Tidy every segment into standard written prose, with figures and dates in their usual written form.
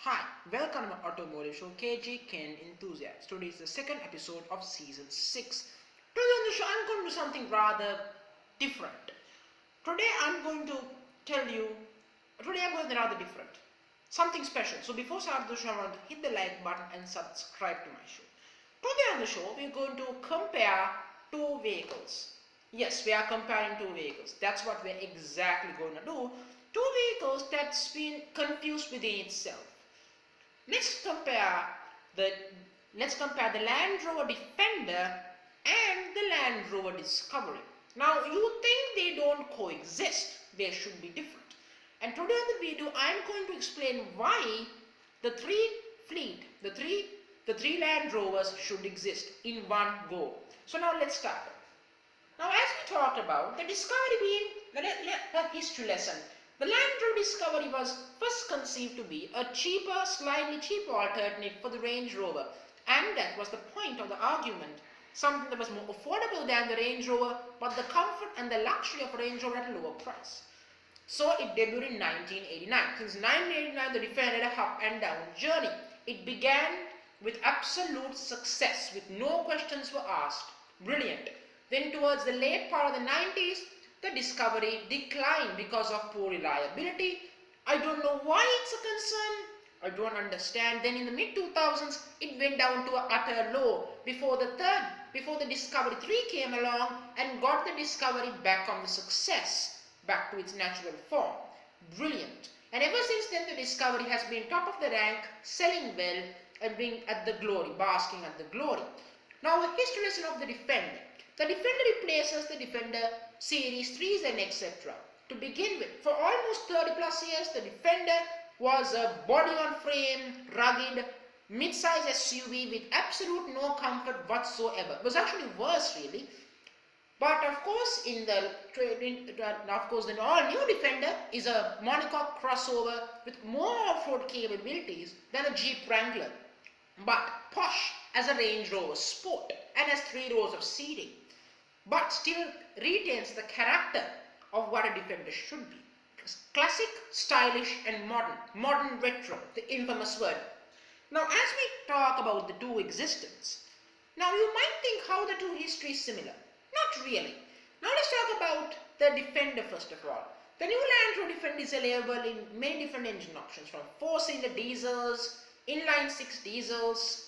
Hi, welcome to my automotive show KG Ken Enthusiast. Today is the second episode of season 6. Today on the show I'm going to do something rather different. Today I'm going to tell you, today I'm going to do rather different. Something special. So before start the show I want to hit the like button and subscribe to my show. Today on the show we're going to compare two vehicles. Yes, we are comparing two vehicles. That's what we're exactly going to do. Two vehicles that's been confused within itself. Let's compare the Land Rover Defender and the Land Rover Discovery. Now you think they don't coexist, they should be different. And today in the video I am going to explain why the three Land Rovers should exist in one go. So now let's start. Now as we talked about the Discovery being a history lesson. The Land Rover Discovery was first conceived to be a slightly cheaper alternative for the Range Rover, and that was the point of the argument. Something that was more affordable than the Range Rover, but the comfort and the luxury of a Range Rover at a lower price. So it debuted in 1989. Since 1989, the Defender had a up and down journey. It began with absolute success, with no questions were asked. Brilliant. Then towards the late part of the 90s, the Discovery declined because of poor reliability. I don't know why it's a concern. I don't understand. Then in the mid 2000s, it went down to an utter low before the Discovery 3 came along and got the Discovery back on the success, back to its natural form. Brilliant. And ever since then, the Discovery has been top of the rank, selling well and being at the glory, basking at the glory. Now, a history lesson of the Defender. The Defender replaces the Defender Series 3s and etc. To begin with, for almost 30 plus years, the Defender was a body-on-frame, rugged, mid-size SUV with absolute no comfort whatsoever. It was actually worse, really. But of course, the all-new Defender is a monocoque crossover with more off-road capabilities than a Jeep Wrangler, but posh as a Range Rover Sport and has 3 rows of seating, but still retains the character of what a Defender should be. Classic, stylish and modern. Modern retro, the infamous word. Now as we talk about the two existence, now you might think how the two history is similar. Not really. Now let's talk about the Defender first of all. The new Land Rover Defender is available in many different engine options, from 4-cylinder diesels, inline-6 diesels,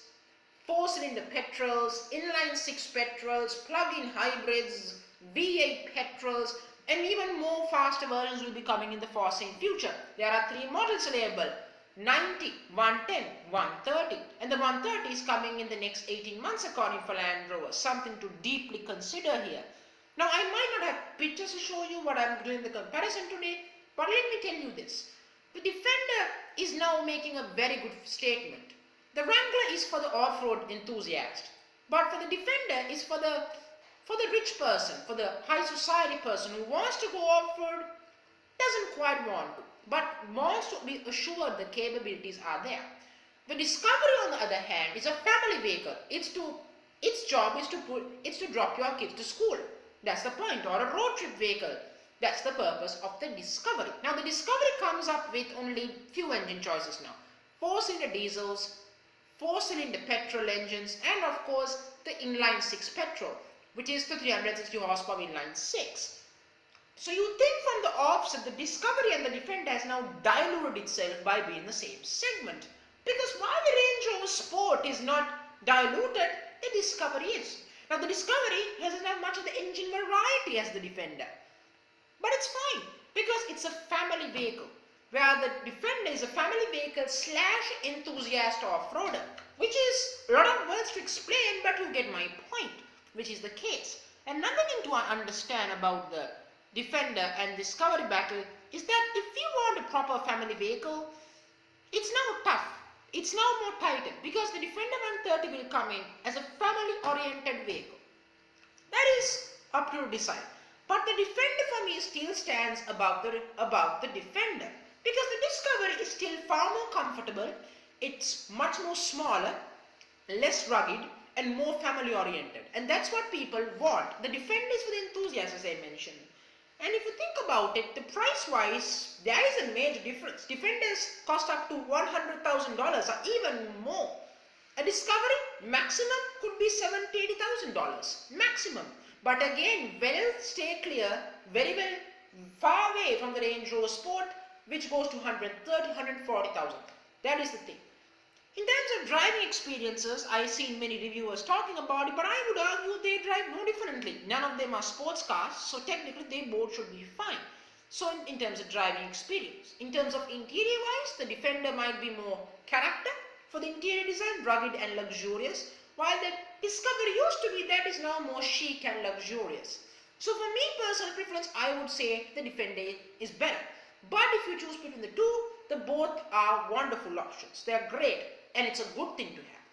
4-cylinder petrols, inline-6 petrols, plug-in hybrids, V8 petrols, and even more faster versions will be coming in the foreseeing future. There are 3 models available: 90, 110, 130, and the 130 is coming in the next 18 months according for Land Rover. Something to deeply consider here. Now I might not have pictures to show you what I'm doing the comparison today, but let me tell you this. The Defender is now making a very good statement. The Wrangler is for the off-road enthusiast, but for the Defender is for the rich person, for the high society person who wants to go off-road, doesn't quite want to, but wants to be assured the capabilities are there. The Discovery, on the other hand, is a family vehicle. Its job is to drop your kids to school. That's the point. Or a road trip vehicle. That's the purpose of the Discovery. Now the Discovery comes up with only few engine choices now. 4-cylinder diesels, 4-cylinder petrol engines, and of course the inline-6 petrol, which is the 360 horsepower inline-6. So you think from the offset, the Discovery and the Defender has now diluted itself by being the same segment. Because while the Range Rover Sport is not diluted, the Discovery is. Now the Discovery doesn't have much of the engine variety as the Defender. But it's fine, because it's a family vehicle, where the Defender is a family vehicle / enthusiast off-roader, which is a lot of words to explain, but you get my point, which is the case. Another thing to understand about the Defender and Discovery battle is that if you want a proper family vehicle, it's now tough. It's now more tighter, because the Defender 130 will come in as a family-oriented vehicle. That is up to you to decide. But the Defender for me still stands above the Defender, because the Discovery is still far more comfortable. It's much more smaller, less rugged, and more family oriented, and that's what people want. The Defender is for the enthusiasts, as I mentioned, And if you think about it, the price wise, there is a major difference. Defenders cost up to $100,000 or even more. A Discovery maximum could be $70,000-$80,000 maximum. But again, well stay clear, very well far away from the Range Rover Sport, which goes to 130,000-140,000. That is the thing. In terms of driving experiences, I've seen many reviewers talking about it, but I would argue they drive no differently. None of them are sports cars, so technically they both should be fine. So in terms of driving experience. In terms of interior wise, the Defender might be more character for the interior design, rugged and luxurious, while the Discovery used to be, that is now more chic and luxurious. So for me, personal preference, I would say the Defender is better. But if you choose between the two, the both are wonderful options. They are great and it's a good thing to have.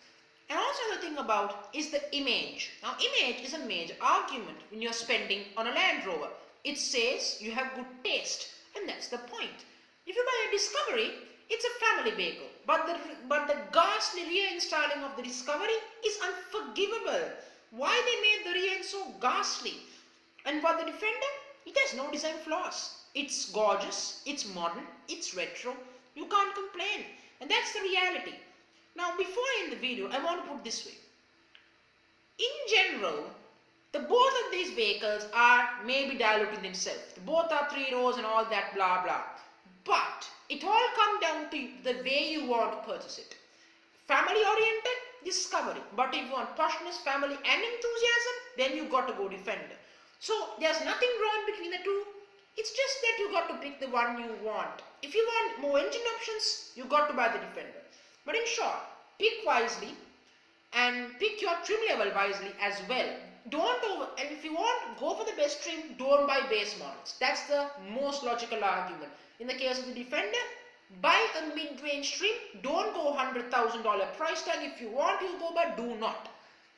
And also the thing about is the image. Now image is a major argument when you're spending on a Land Rover. It says you have good taste and that's the point. If you buy a Discovery, it's a family vehicle, but the ghastly rear end styling of the Discovery is unforgivable. Why they made the rear end so ghastly? And for the Defender, it has no design flaws. It's gorgeous, it's modern, it's retro. You can't complain. And that's the reality. Now, before I end the video, I want to put this way. In general, the both of these vehicles are maybe diluting themselves. Both are 3 rows and all that blah blah. But it all comes down to the way you want to purchase it. Family oriented, Discovery. But if you want poshness, family and enthusiasm, then you got to go Defender. So there's nothing wrong between the two. It's just that you got to pick the one you want. If you want more engine options, you got to buy the Defender. But in short, pick wisely and pick your trim level wisely as well. And if you want, go for the best trim, don't buy base models. That's the most logical argument. In the case of the Defender, buy a mid-range trim, don't go $100,000 price tag. If you want, you go, but do not.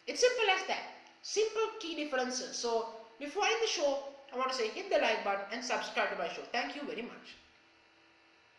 It's simple as that. Simple key differences. So before I end the show, I want to say hit the like button and subscribe to my show. Thank you very much.